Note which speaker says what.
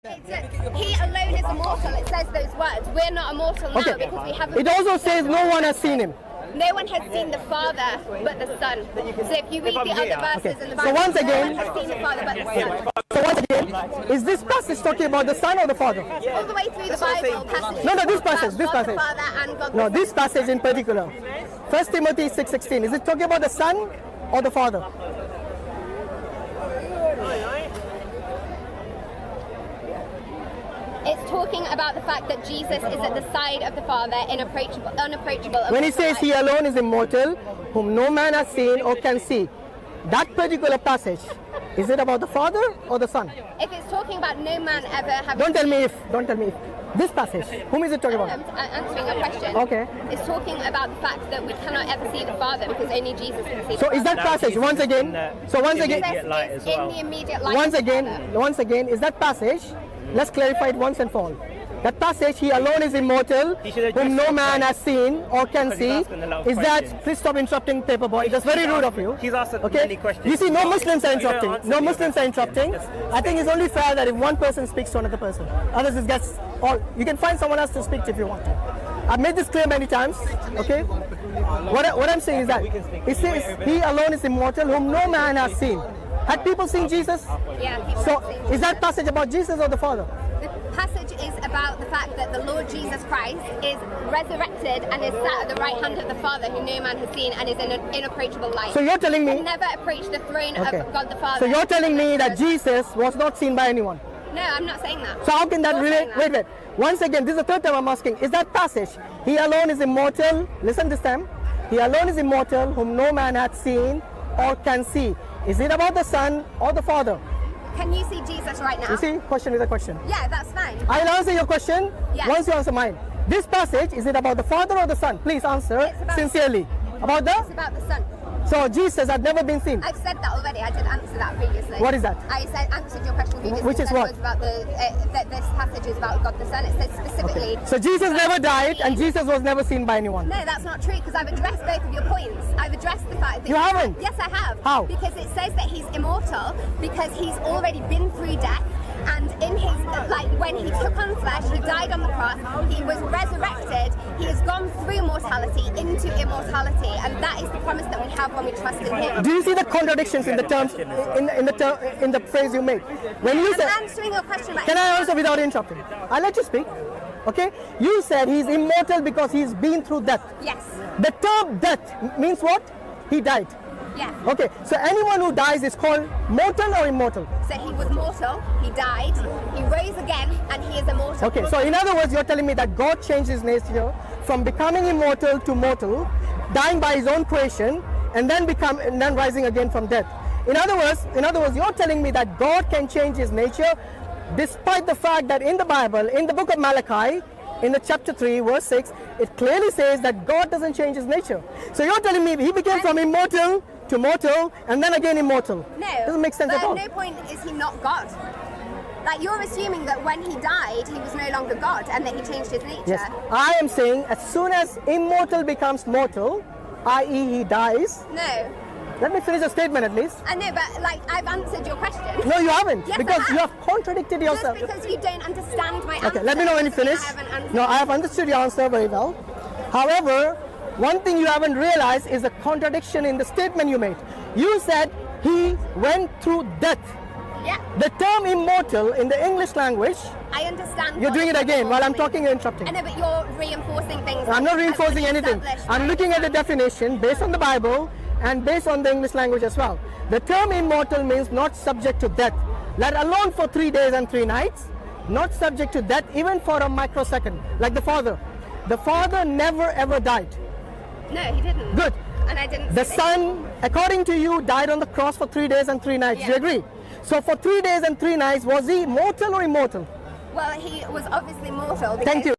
Speaker 1: He alone is immortal. It says those words. We're not immortal now because we haven't.
Speaker 2: It also says no one has seen him.
Speaker 1: No one has seen the Father but the Son. So if you read the other verses in the Bible,
Speaker 2: so once again,
Speaker 1: no one has seen the Father but the Son.
Speaker 2: So once again, is this passage talking about the Son or the Father?
Speaker 1: All the way through the Bible, passages.
Speaker 2: No, this passage.
Speaker 1: God the Father and God the
Speaker 2: No,
Speaker 1: Son.
Speaker 2: this passage in particular. 1 Timothy 6:16. Is it talking about the Son or the Father?
Speaker 1: It's talking about the fact that Jesus is at the side of the Father, unapproachable.
Speaker 2: When he says he alone is immortal, whom no man has seen or can see, that particular passage, is it about the Father or the Son?
Speaker 1: If it's talking about no man ever having...
Speaker 2: Don't tell me if. This passage, whom is it talking about?
Speaker 1: I'm answering a question.
Speaker 2: Okay.
Speaker 1: It's talking about the fact that we cannot ever see the Father because only Jesus can see the Father.
Speaker 2: So is that passage, once again,
Speaker 1: Jesus is in the immediate light
Speaker 2: once
Speaker 1: of the Father.
Speaker 2: once again, is that passage, let's clarify it once and for all. That passage, he alone is immortal, whom no man has seen or can see, is that, please stop interrupting, paper boy, that's very rude of you.
Speaker 3: He's asked many questions.
Speaker 2: You see, no Muslims are interrupting. No Muslims are interrupting. I think it's only fair that if one person speaks to another person, others it gets all. You can find someone else to speak to if you want to. I've made this clear many times, okay? What I'm saying is that, it says, he alone is immortal, whom no man has seen. Had people seen Jesus?
Speaker 1: Yeah, people
Speaker 2: So,
Speaker 1: have seen Jesus.
Speaker 2: is that passage about Jesus or the Father?
Speaker 1: The passage is about the fact that the Lord Jesus Christ is resurrected and is sat at the right hand of the Father, who no man has seen, and is in an inapproachable light.
Speaker 2: So you're telling me...
Speaker 1: Can never approach the throne of God the Father.
Speaker 2: So you're telling me that Jesus was not seen by anyone?
Speaker 1: No, I'm not saying that.
Speaker 2: So how can that
Speaker 1: You're
Speaker 2: relate?
Speaker 1: saying that.
Speaker 2: Wait. Once again, this is the third time I'm asking. Is that passage, he alone is immortal, listen this time, he alone is immortal, whom no man hath seen or can see. Is it about the Son or the Father?
Speaker 1: Can you see Jesus right now?
Speaker 2: You see, question is a question.
Speaker 1: Yeah, that's fine.
Speaker 2: I'll answer your question once you answer mine. This passage, is it about the Father or the Son? Please answer sincerely.
Speaker 1: It's about the Son.
Speaker 2: So Jesus had never been seen.
Speaker 1: I've said that already. I did answer that previously.
Speaker 2: What is that?
Speaker 1: I answered your question previously.
Speaker 2: Which is what?
Speaker 1: It was about that this passage is about God the Son. It says specifically...
Speaker 2: So Jesus never died and Jesus was never seen by anyone.
Speaker 1: No, that's not true, because I've addressed both of your points. I've addressed the fact that...
Speaker 2: You haven't?
Speaker 1: Yes, I have.
Speaker 2: How?
Speaker 1: Because it says that he's immortal, because he's already been through death, and in his, when he took on flesh, he died on the cross, he was resurrected, he has gone through mortality into immortality, and that is the promise that we have when we trust in him.
Speaker 2: Do you see the contradictions in the terms, in the phrase you made? When you said...
Speaker 1: I'm answering your question about...
Speaker 2: Can I answer without interrupting? I'll let you speak. Okay? You said he's immortal because he's been through death.
Speaker 1: Yes.
Speaker 2: The term death means what? He died.
Speaker 1: Yeah.
Speaker 2: Okay, so anyone who dies is called mortal or immortal?
Speaker 1: So he was mortal, he died, he rose again, and he is immortal.
Speaker 2: Okay, so in other words, you're telling me that God changed his nature from becoming immortal to mortal, dying by his own creation, and then rising again from death. In other words, you're telling me that God can change his nature, despite the fact that in the Bible, in the book of Malachi, in the chapter 3, verse 6, it clearly says that God doesn't change his nature. So you're telling me he became from immortal to mortal, and then again immortal.
Speaker 1: No.
Speaker 2: Doesn't make sense at all.
Speaker 1: At no point is he not God. Like, you're assuming that when he died, he was no longer God, and that he changed his nature.
Speaker 2: Yes, I am saying as soon as immortal becomes mortal, i.e. he dies.
Speaker 1: No.
Speaker 2: Let me finish the statement at least.
Speaker 1: I know, but I've answered your question.
Speaker 2: No, you haven't.
Speaker 1: Yes,
Speaker 2: because
Speaker 1: I have.
Speaker 2: You have contradicted yourself.
Speaker 1: Just because you don't understand my answer.
Speaker 2: Okay, let me know when you finish. No, I have understood your answer very well. However, one thing you haven't realized is the contradiction in the statement you made. You said he went through death.
Speaker 1: Yeah.
Speaker 2: The term immortal in the English language...
Speaker 1: I understand.
Speaker 2: You're doing it again. While I'm talking, you're interrupting.
Speaker 1: I know, but you're reinforcing things.
Speaker 2: I'm not reinforcing anything. I'm looking at the definition based on the Bible and based on the English language as well. The term immortal means not subject to death, let alone for 3 days and 3 nights, not subject to death even for a microsecond, like the Father. The Father never ever died.
Speaker 1: No, he didn't.
Speaker 2: Good.
Speaker 1: And I didn't.
Speaker 2: The Son, according to you, died on the cross for 3 days and 3 nights.
Speaker 1: Yeah.
Speaker 2: Do you agree? So for 3 days and 3 nights, was he mortal or immortal?
Speaker 1: Well, he was obviously mortal.
Speaker 2: Thank you.